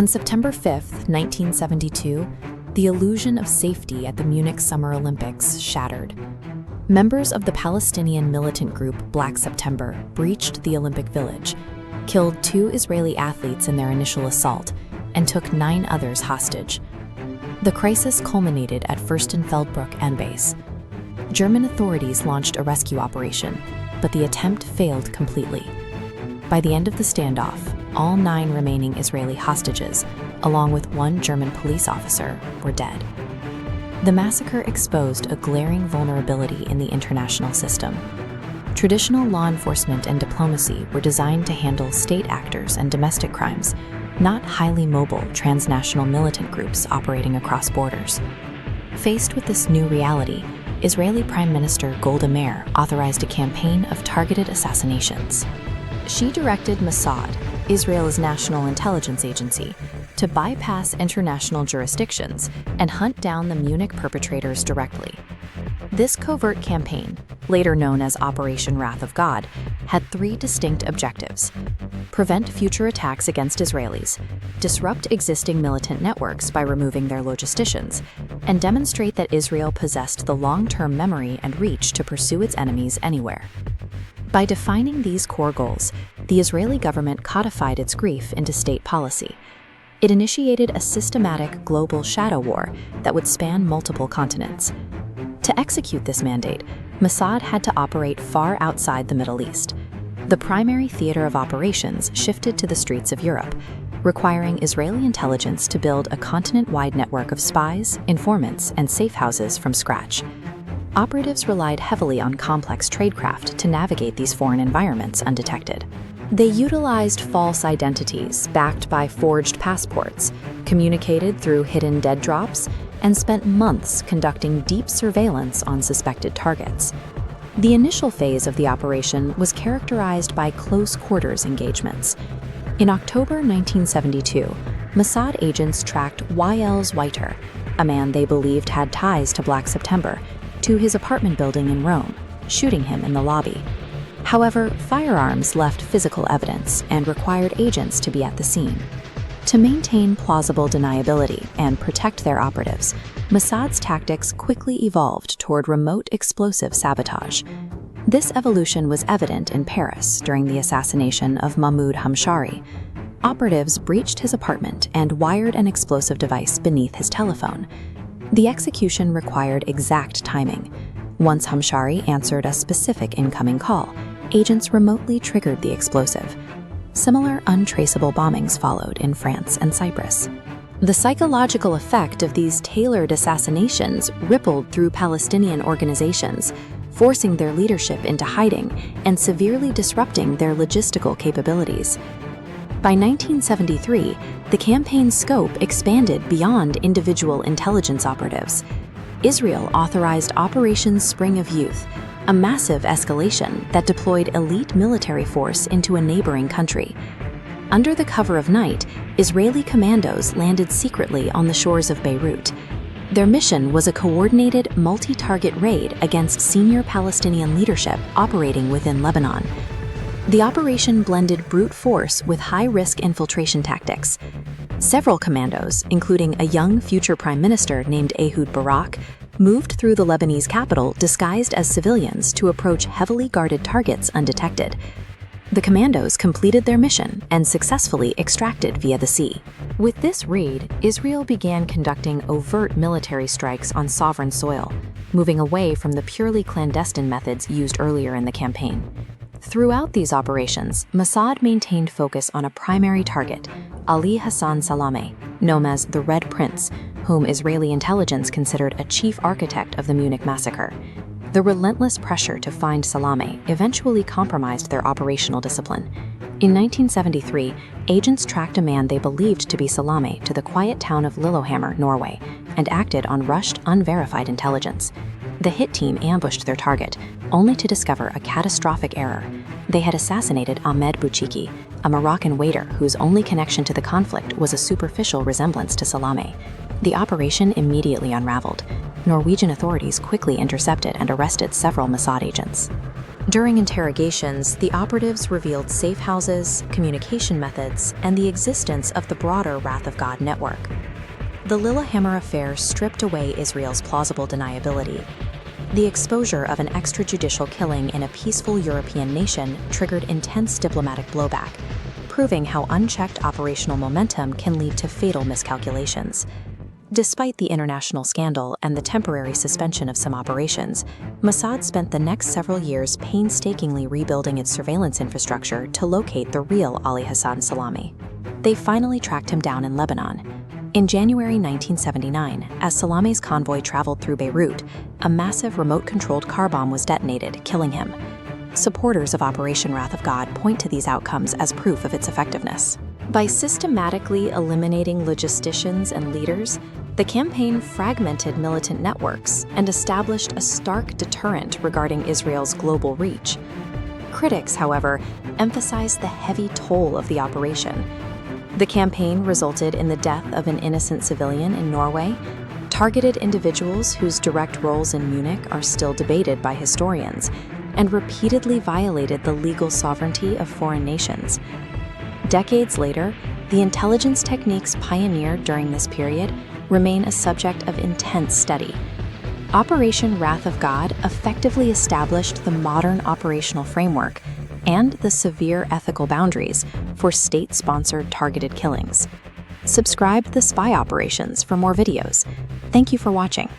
On September 5, 1972, the illusion of safety at the Munich Summer Olympics shattered. Members of the Palestinian militant group Black September breached the Olympic Village, killed 2 Israeli athletes in their initial assault, and took 9 others hostage. The crisis culminated at Fürstenfeldbruck air base. German authorities launched a rescue operation, but the attempt failed completely. By the end of the standoff, all 9 remaining Israeli hostages, along with 1 German police officer, were dead. The massacre exposed a glaring vulnerability in the international system. Traditional law enforcement and diplomacy were designed to handle state actors and domestic crimes, not highly mobile transnational militant groups operating across borders. Faced with this new reality, Israeli Prime Minister Golda Meir authorized a campaign of targeted assassinations. She directed Mossad, Israel's national intelligence agency, to bypass international jurisdictions and hunt down the Munich perpetrators directly. This covert campaign, later known as Operation Wrath of God, had 3 distinct objectives: prevent future attacks against Israelis, disrupt existing militant networks by removing their logisticians, and demonstrate that Israel possessed the long-term memory and reach to pursue its enemies anywhere. By defining these core goals, the Israeli government codified its grief into state policy. It initiated a systematic global shadow war that would span multiple continents. To execute this mandate, Mossad had to operate far outside the Middle East. The primary theater of operations shifted to the streets of Europe, requiring Israeli intelligence to build a continent-wide network of spies, informants, and safe houses from scratch. Operatives relied heavily on complex tradecraft to navigate these foreign environments undetected. They utilized false identities backed by forged passports, communicated through hidden dead drops, and spent months conducting deep surveillance on suspected targets. The initial phase of the operation was characterized by close quarters engagements. In October 1972, Mossad agents tracked Yael Zweiter, a man they believed had ties to Black September, to his apartment building in Rome, shooting him in the lobby. However, firearms left physical evidence and required agents to be at the scene. To maintain plausible deniability and protect their operatives, Mossad's tactics quickly evolved toward remote explosive sabotage. This evolution was evident in Paris during the assassination of Mahmoud Hamshari. Operatives breached his apartment and wired an explosive device beneath his telephone. The execution required exact timing. Once Hamshari answered a specific incoming call, agents remotely triggered the explosive. Similar untraceable bombings followed in France and Cyprus. The psychological effect of these tailored assassinations rippled through Palestinian organizations, forcing their leadership into hiding and severely disrupting their logistical capabilities. By 1973, the campaign's scope expanded beyond individual intelligence operatives. Israel authorized Operation Spring of Youth, a massive escalation that deployed elite military force into a neighboring country. Under the cover of night, Israeli commandos landed secretly on the shores of Beirut. Their mission was a coordinated, multi-target raid against senior Palestinian leadership operating within Lebanon. The operation blended brute force with high-risk infiltration tactics. Several commandos, including a young future prime minister named Ehud Barak, moved through the Lebanese capital disguised as civilians to approach heavily guarded targets undetected. The commandos completed their mission and successfully extracted via the sea. With this raid, Israel began conducting overt military strikes on sovereign soil, moving away from the purely clandestine methods used earlier in the campaign. Throughout these operations, Mossad maintained focus on a primary target, Ali Hassan Salameh, known as the Red Prince, whom Israeli intelligence considered a chief architect of the Munich massacre. The relentless pressure to find Salameh eventually compromised their operational discipline. In 1973, agents tracked a man they believed to be Salameh to the quiet town of Lillehammer, Norway, and acted on rushed, unverified intelligence. The hit team ambushed their target, only to discover a catastrophic error. They had assassinated Ahmed Bouchiki, a Moroccan waiter whose only connection to the conflict was a superficial resemblance to Salameh. The operation immediately unraveled. Norwegian authorities quickly intercepted and arrested several Mossad agents. During interrogations, the operatives revealed safe houses, communication methods, and the existence of the broader Wrath of God network. The Lillehammer affair stripped away Israel's plausible deniability. The exposure of an extrajudicial killing in a peaceful European nation triggered intense diplomatic blowback, proving how unchecked operational momentum can lead to fatal miscalculations. Despite the international scandal and the temporary suspension of some operations, Mossad spent the next several years painstakingly rebuilding its surveillance infrastructure to locate the real Ali Hassan Salami. They finally tracked him down in Lebanon. In January 1979, as Salami's convoy traveled through Beirut, a massive remote-controlled car bomb was detonated, killing him. Supporters of Operation Wrath of God point to these outcomes as proof of its effectiveness. By systematically eliminating logisticians and leaders, the campaign fragmented militant networks and established a stark deterrent regarding Israel's global reach. Critics, however, emphasized the heavy toll of the operation. The campaign resulted in the death of an innocent civilian in Norway, targeted individuals whose direct roles in Munich are still debated by historians, and repeatedly violated the legal sovereignty of foreign nations. Decades later, the intelligence techniques pioneered during this period remain a subject of intense study. Operation Wrath of God effectively established the modern operational framework and the severe ethical boundaries for state-sponsored targeted killings. Subscribe to The Spy Operations for more videos. Thank you for watching.